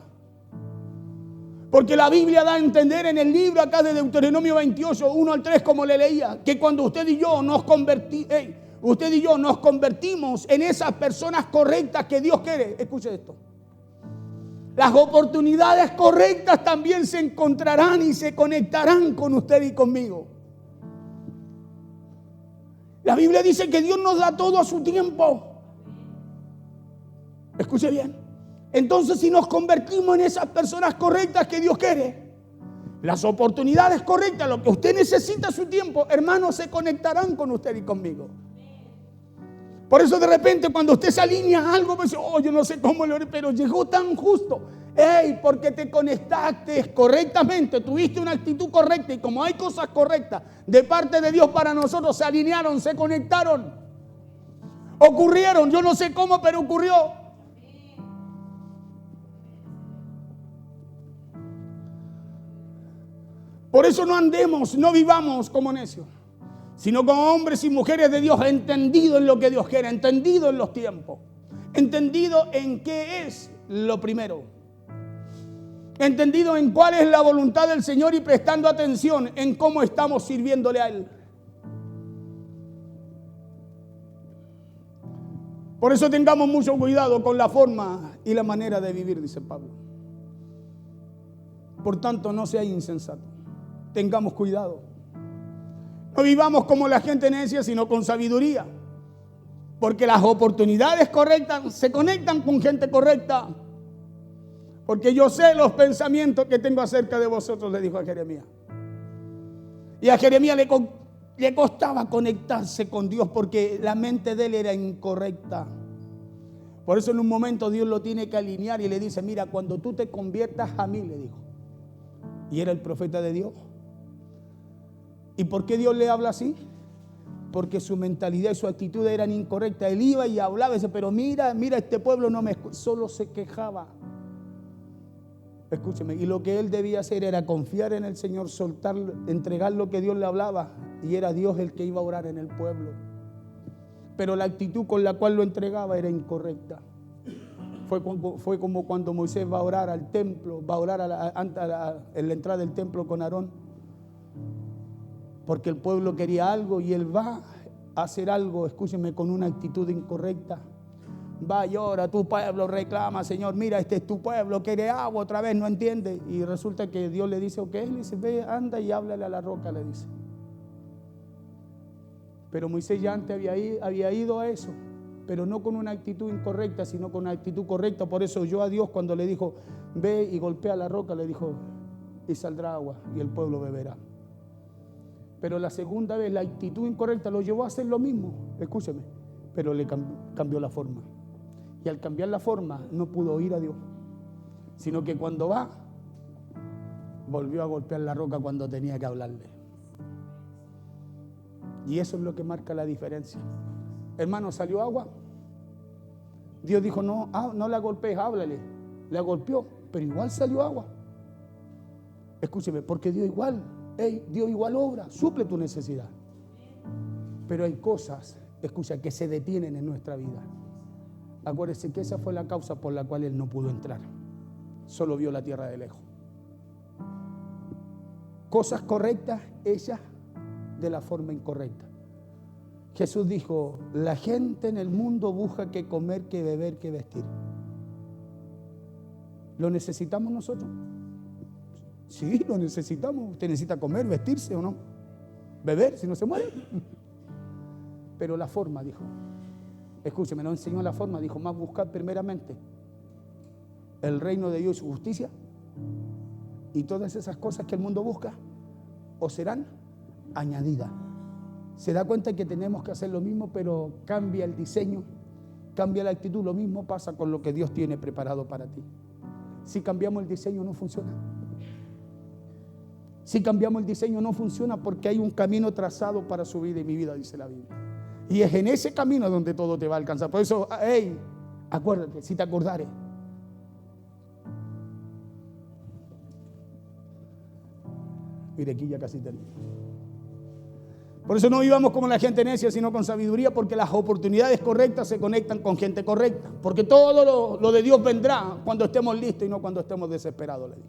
Porque la Biblia da a entender en el libro acá de Deuteronomio 28, 1 al 3, como le leía, que cuando usted y yo nos convertimos en esas personas correctas que Dios quiere, escuche esto, las oportunidades correctas también se encontrarán y se conectarán con usted y conmigo. La Biblia dice que Dios nos da todo a su tiempo. Escuche bien. Entonces, si nos convertimos en esas personas correctas que Dios quiere, las oportunidades correctas, lo que usted necesita a su tiempo, hermanos, se conectarán con usted y conmigo. Por eso de repente cuando usted se alinea a algo, pues, yo no sé cómo lo haré, pero llegó tan justo. Porque te conectaste correctamente, tuviste una actitud correcta, y como hay cosas correctas de parte de Dios para nosotros, se alinearon, se conectaron, ocurrieron, yo no sé cómo, pero ocurrió. Por eso no andemos, no vivamos como necios, sino como hombres y mujeres de Dios, entendidos en lo que Dios quiere, entendidos en los tiempos, entendido en qué es lo primero, entendido en cuál es la voluntad del Señor y prestando atención en cómo estamos sirviéndole a Él. Por eso tengamos mucho cuidado con la forma y la manera de vivir, dice Pablo. Por tanto, no sea insensato, tengamos cuidado. No vivamos como la gente necia, sino con sabiduría. Porque las oportunidades correctas se conectan con gente correcta. Porque yo sé los pensamientos que tengo acerca de vosotros, le dijo a Jeremías. Y a Jeremías le costaba conectarse con Dios porque la mente de él era incorrecta. Por eso en un momento Dios lo tiene que alinear y le dice, mira, cuando tú te conviertas a mí, le dijo. Y era el profeta de Dios. ¿Y por qué Dios le habla así? Porque su mentalidad y su actitud eran incorrectas. Él iba y hablaba y decía, pero mira, este pueblo no me escucha. Solo se quejaba. Escúcheme, y lo que él debía hacer era confiar en el Señor, soltar, entregar lo que Dios le hablaba, y era Dios el que iba a orar en el pueblo. Pero la actitud con la cual lo entregaba era incorrecta. Fue como cuando Moisés va a orar al templo, va a orar en la entrada del templo con Aarón, porque el pueblo quería algo y él va a hacer algo, escúcheme, con una actitud incorrecta. Va, llora, tu pueblo reclama, Señor, mira, este es tu pueblo, quiere agua otra vez, no entiende. Y resulta que Dios le dice, ok, le dice, ve, anda y háblale a la roca, le dice. Pero Moisés ya antes había ido a eso, pero no con una actitud incorrecta, sino con una actitud correcta. Por eso oyó a Dios cuando le dijo, ve y golpea la roca, le dijo, y saldrá agua y el pueblo beberá. Pero la segunda vez la actitud incorrecta lo llevó a hacer lo mismo, escúcheme, pero le cambió la forma. Y al cambiar la forma no pudo oír a Dios, sino que cuando va, volvió a golpear la roca cuando tenía que hablarle. Y eso es lo que marca la diferencia. Hermano, ¿salió agua? Dios dijo, no la golpees, háblale. La golpeó, pero igual salió agua. Escúcheme, porque Dios igual obra, suple tu necesidad. Pero hay cosas, escucha, que se detienen en nuestra vida. Acuérdese que esa fue la causa por la cual él no pudo entrar. Solo vio la tierra de lejos. Cosas correctas, hechas de la forma incorrecta. Jesús dijo, la gente en el mundo busca que comer, que beber, que vestir. ¿Lo necesitamos nosotros? Sí, lo necesitamos. Usted necesita comer, vestirse o no. Beber, si no se muere. Pero la forma, dijo. Escúcheme, no enseñó la forma, dijo, más buscad primeramente el reino de Dios y su justicia, y todas esas cosas que el mundo busca os serán añadidas. Se da cuenta que tenemos que hacer lo mismo, pero cambia el diseño, cambia la actitud. Lo mismo pasa con lo que Dios tiene preparado para ti. Si cambiamos el diseño no funciona. Si cambiamos el diseño no funciona porque hay un camino trazado para su vida y mi vida, dice la Biblia. Y es en ese camino donde todo te va a alcanzar. Por eso, hey, acuérdate, si te acordares. Mire, aquí ya casi termino. Por eso no vivamos como la gente necia, sino con sabiduría, porque las oportunidades correctas se conectan con gente correcta. Porque todo lo de Dios vendrá cuando estemos listos y no cuando estemos desesperados, le digo.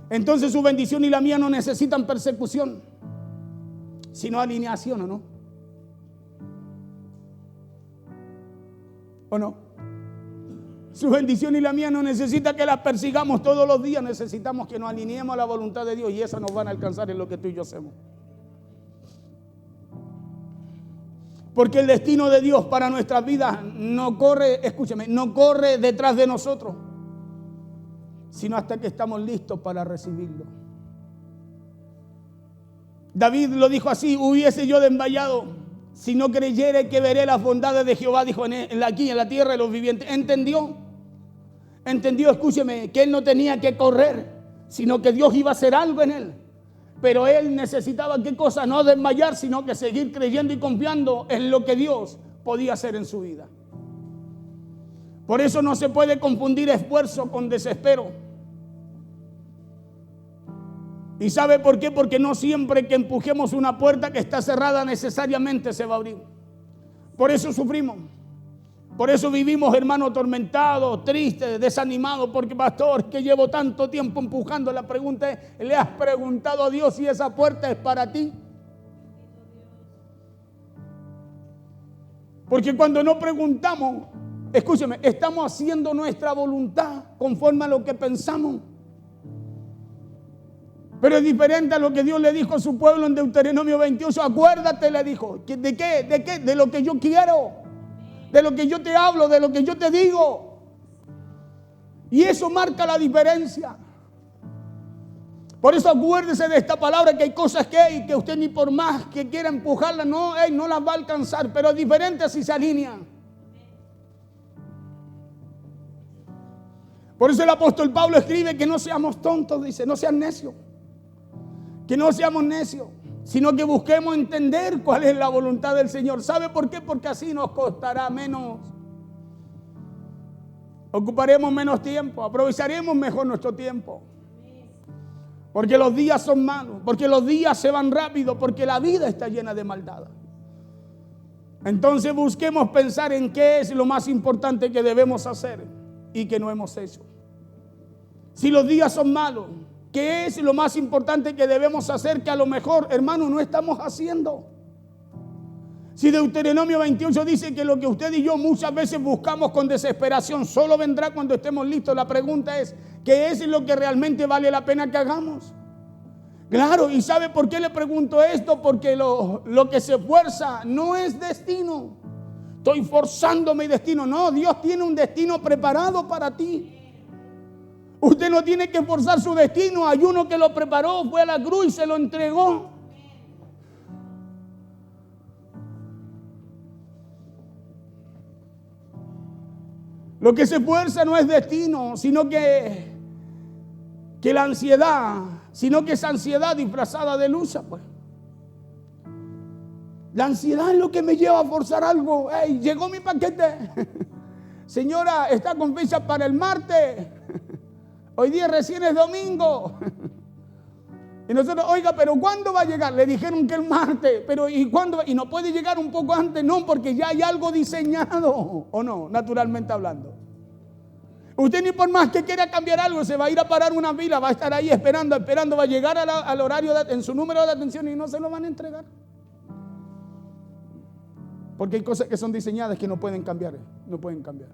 Entonces su bendición y la mía no necesitan persecución, sino alineación, ¿o no? ¿O no? Su bendición y la mía no necesita que las persigamos todos los días, necesitamos que nos alineemos a la voluntad de Dios y esas nos van a alcanzar en lo que tú y yo hacemos. Porque el destino de Dios para nuestras vidas no corre, escúchame, no corre detrás de nosotros, sino hasta que estamos listos para recibirlo. David lo dijo así: hubiese yo desmayado si no creyere que veré las bondades de Jehová, dijo aquí en la tierra de los vivientes. Entendió, escúcheme, que él no tenía que correr, sino que Dios iba a hacer algo en él. Pero él necesitaba, ¿qué cosa? No desmayar, sino que seguir creyendo y confiando en lo que Dios podía hacer en su vida. Por eso no se puede confundir esfuerzo con desespero. ¿Y sabe por qué? Porque no siempre que empujemos una puerta que está cerrada necesariamente se va a abrir. Por eso sufrimos. Por eso vivimos, hermano, atormentados, tristes, desanimados. Porque, pastor, que llevo tanto tiempo empujando. La pregunta es, ¿le has preguntado a Dios si esa puerta es para ti? Porque cuando no preguntamos, escúcheme, estamos haciendo nuestra voluntad conforme a lo que pensamos. Pero es diferente a lo que Dios le dijo a su pueblo en Deuteronomio 28. Acuérdate, le dijo. ¿De qué? ¿De qué? De lo que yo quiero. De lo que yo te hablo, de lo que yo te digo. Y eso marca la diferencia. Por eso acuérdese de esta palabra, que hay cosas que usted ni por más que quiera empujarla, no las va a alcanzar. Pero es diferente si se alinean. Por eso el apóstol Pablo escribe que no seamos tontos, dice, no sean necios. Que no seamos necios, sino que busquemos entender cuál es la voluntad del Señor. ¿Sabe por qué? Porque así nos costará menos. Ocuparemos menos tiempo, aprovecharemos mejor nuestro tiempo. Porque los días son malos, porque los días se van rápido, porque la vida está llena de maldad. Entonces busquemos pensar en qué es lo más importante que debemos hacer y que no hemos hecho. Si los días son malos, ¿qué es lo más importante que debemos hacer que a lo mejor, hermano, no estamos haciendo? Si Deuteronomio 28 dice que lo que usted y yo muchas veces buscamos con desesperación solo vendrá cuando estemos listos, la pregunta es, ¿qué es lo que realmente vale la pena que hagamos? Claro, ¿y sabe por qué le pregunto esto? Porque lo que se esfuerza no es destino. Estoy forzando mi destino. No, Dios tiene un destino preparado para ti. Usted no tiene que forzar su destino. Hay uno que lo preparó, fue a la cruz y se lo entregó. Lo que se esfuerza no es destino, sino que la ansiedad, sino que es ansiedad disfrazada de lucha, pues. La ansiedad es lo que me lleva a forzar algo. Hey, llegó mi paquete. Señora, está con fecha para el martes. Hoy día recién es domingo. Y nosotros, oiga, pero ¿cuándo va a llegar? Le dijeron que el martes. Pero ¿y cuándo? ¿Y no puede llegar un poco antes? No, porque ya hay algo diseñado. ¿O no? Naturalmente hablando. Usted ni por más que quiera cambiar algo, se va a ir a parar una fila, va a estar ahí esperando, va a llegar al horario, en su número de atención y no se lo van a entregar. Porque hay cosas que son diseñadas que no pueden cambiar, no pueden cambiar.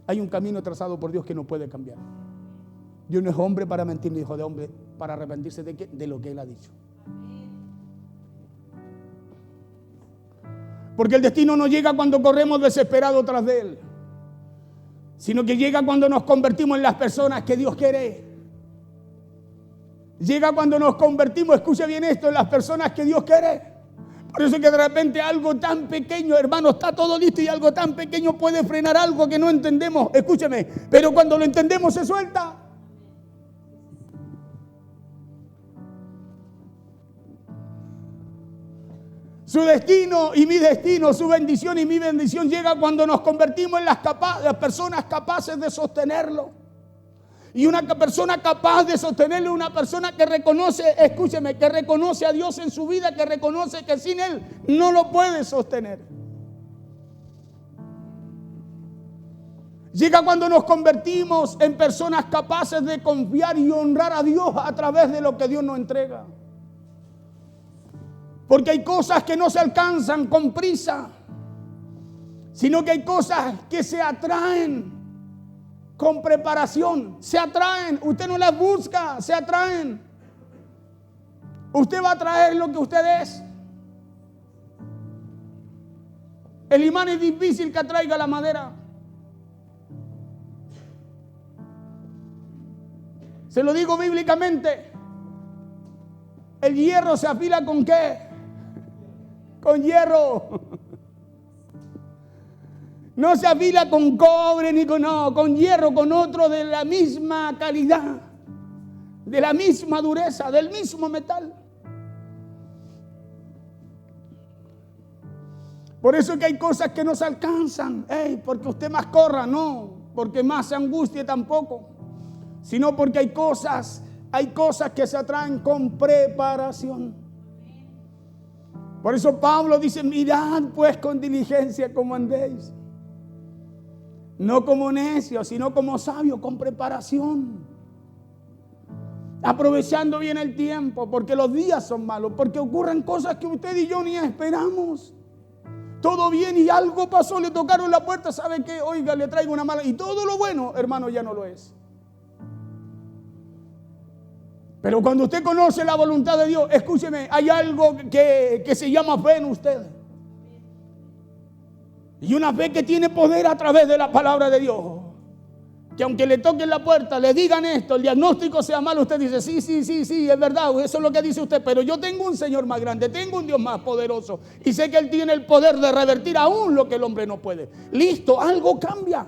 Hay un camino trazado por Dios que no puede cambiar. Dios no es hombre para mentir, ni hijo de hombre para arrepentirse de ¿qué? De lo que Él ha dicho. Porque el destino no llega cuando corremos desesperados tras de Él, sino que llega cuando nos convertimos en las personas que Dios quiere. Llega cuando nos convertimos, escuche bien esto, en las personas que Dios quiere. Por eso que de repente algo tan pequeño, hermano, está todo listo y algo tan pequeño puede frenar algo que no entendemos. Escúcheme, pero cuando lo entendemos se suelta. Su destino y mi destino, su bendición y mi bendición llega cuando nos convertimos en las personas capaces de sostenerlo. Y una persona capaz de sostenerlo, una persona que reconoce, escúcheme, que reconoce a Dios en su vida, que reconoce que sin Él no lo puede sostener. Llega cuando nos convertimos en personas capaces de confiar y honrar a Dios a través de lo que Dios nos entrega. Porque hay cosas que no se alcanzan con prisa, sino que hay cosas que se atraen con preparación. Se atraen, usted no las busca, se atraen. Usted va a traer lo que usted es. El imán es difícil que atraiga la madera. Se lo digo bíblicamente. El hierro se afila ¿con qué? Con hierro. No se afila con cobre ni con hierro, con otro de la misma calidad, de la misma dureza, del mismo metal. Por eso que hay cosas que no se alcanzan, porque usted más corra, no, porque más se angustie tampoco, sino porque hay cosas que se atraen con preparación. Por eso Pablo dice, mirad pues con diligencia cómo andéis. No como necios, sino como sabios, con preparación. Aprovechando bien el tiempo, porque los días son malos, porque ocurren cosas que usted y yo ni esperamos. Todo bien y algo pasó, le tocaron la puerta, ¿sabe qué? Oiga, le traigo una mala. Y todo lo bueno, hermano, ya no lo es. Pero cuando usted conoce la voluntad de Dios, escúcheme, hay algo que se llama fe en usted. Y una fe que tiene poder a través de la palabra de Dios. Que aunque le toquen la puerta, le digan esto, el diagnóstico sea malo, usted dice, sí, es verdad, eso es lo que dice usted, pero yo tengo un Señor más grande, tengo un Dios más poderoso y sé que Él tiene el poder de revertir aún lo que el hombre no puede. Listo, algo cambia,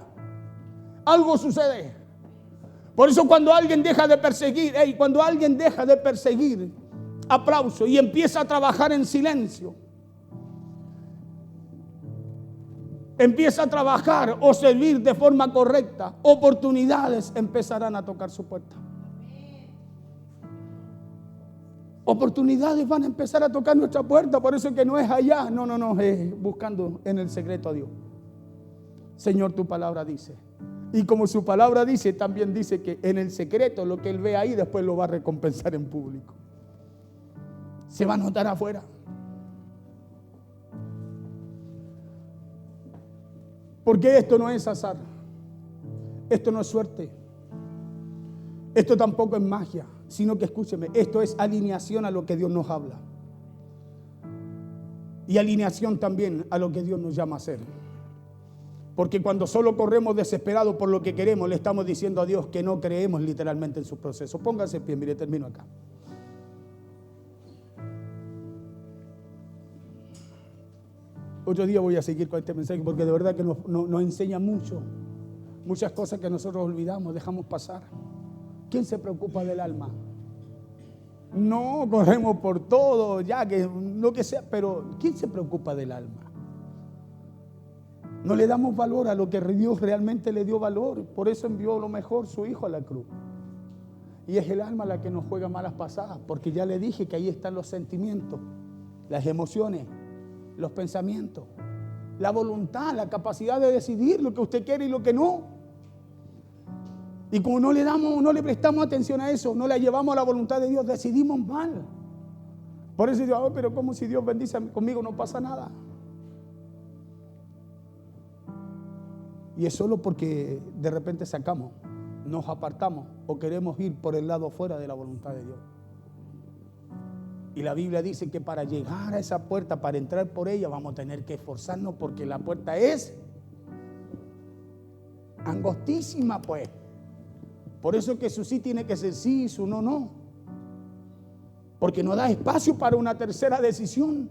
algo sucede. Por eso cuando alguien deja de perseguir, aplauso y empieza a trabajar en silencio, empieza a trabajar o servir de forma correcta, oportunidades empezarán a tocar su puerta. Oportunidades van a empezar a tocar nuestra puerta. Por eso que no es allá, no, es buscando en el secreto a Dios. Señor, tu palabra dice. Y como su palabra dice, también dice que en el secreto lo que Él ve ahí después lo va a recompensar en público. Se va a notar afuera. Porque esto no es azar, esto no es suerte, esto tampoco es magia, sino que escúcheme, esto es alineación a lo que Dios nos habla. Y alineación también a lo que Dios nos llama a hacer. Porque cuando solo corremos desesperados por lo que queremos, le estamos diciendo a Dios que no creemos literalmente en su proceso. Pónganse en pie, mire, termino acá. Otro día voy a seguir con este mensaje porque de verdad que nos enseña muchas cosas que nosotros olvidamos, dejamos pasar. ¿Quién se preocupa del alma? No corremos por todo, ya que no que sea, pero ¿quién se preocupa del alma? No le damos valor a lo que Dios realmente le dio valor, por eso envió lo mejor, su Hijo a la cruz. Y es el alma la que nos juega malas pasadas, porque ya le dije que ahí están los sentimientos, las emociones, los pensamientos, la voluntad, la capacidad de decidir lo que usted quiere y lo que no. Y como no le prestamos atención a eso, no la llevamos a la voluntad de Dios, decidimos mal. Por eso digo, pero como si Dios bendice conmigo no pasa nada. Y es solo porque de repente nos apartamos o queremos ir por el lado fuera de la voluntad de Dios. Y la Biblia dice que para llegar a esa puerta, para entrar por ella, vamos a tener que esforzarnos porque la puerta es angostísima, pues. Por eso que su sí tiene que ser sí y su no, no. Porque no da espacio para una tercera decisión.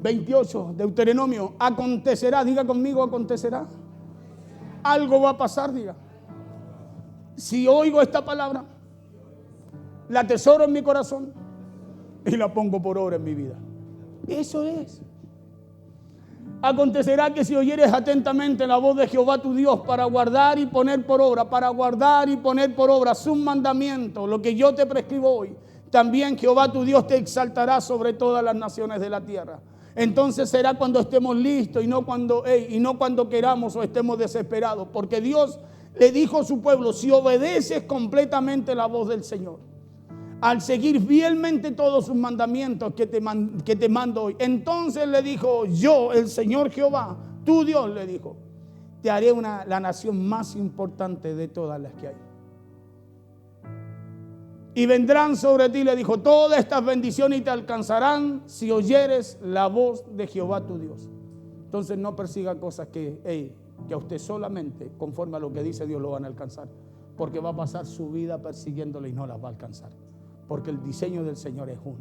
28, Deuteronomio, acontecerá, diga conmigo, acontecerá. Algo va a pasar, diga. Si oigo esta palabra, la atesoro en mi corazón y la pongo por obra en mi vida. Eso es. Acontecerá que si oyeres atentamente la voz de Jehová tu Dios para guardar y poner por obra sus mandamientos, lo que yo te prescribo hoy, también Jehová tu Dios te exaltará sobre todas las naciones de la tierra. Entonces será cuando estemos listos y no cuando queramos o estemos desesperados, porque Dios le dijo a su pueblo: si obedeces completamente la voz del Señor, al seguir fielmente todos sus mandamientos que te mando hoy, entonces le dijo: yo, el Señor Jehová, tu Dios, le dijo, te haré la nación más importante de todas las que hay. Y vendrán sobre ti, le dijo, todas estas bendiciones y te alcanzarán si oyeres la voz de Jehová tu Dios. Entonces no persiga cosas que a usted solamente, conforme a lo que dice Dios, lo van a alcanzar. Porque va a pasar su vida persiguiéndole y no las va a alcanzar. Porque el diseño del Señor es uno.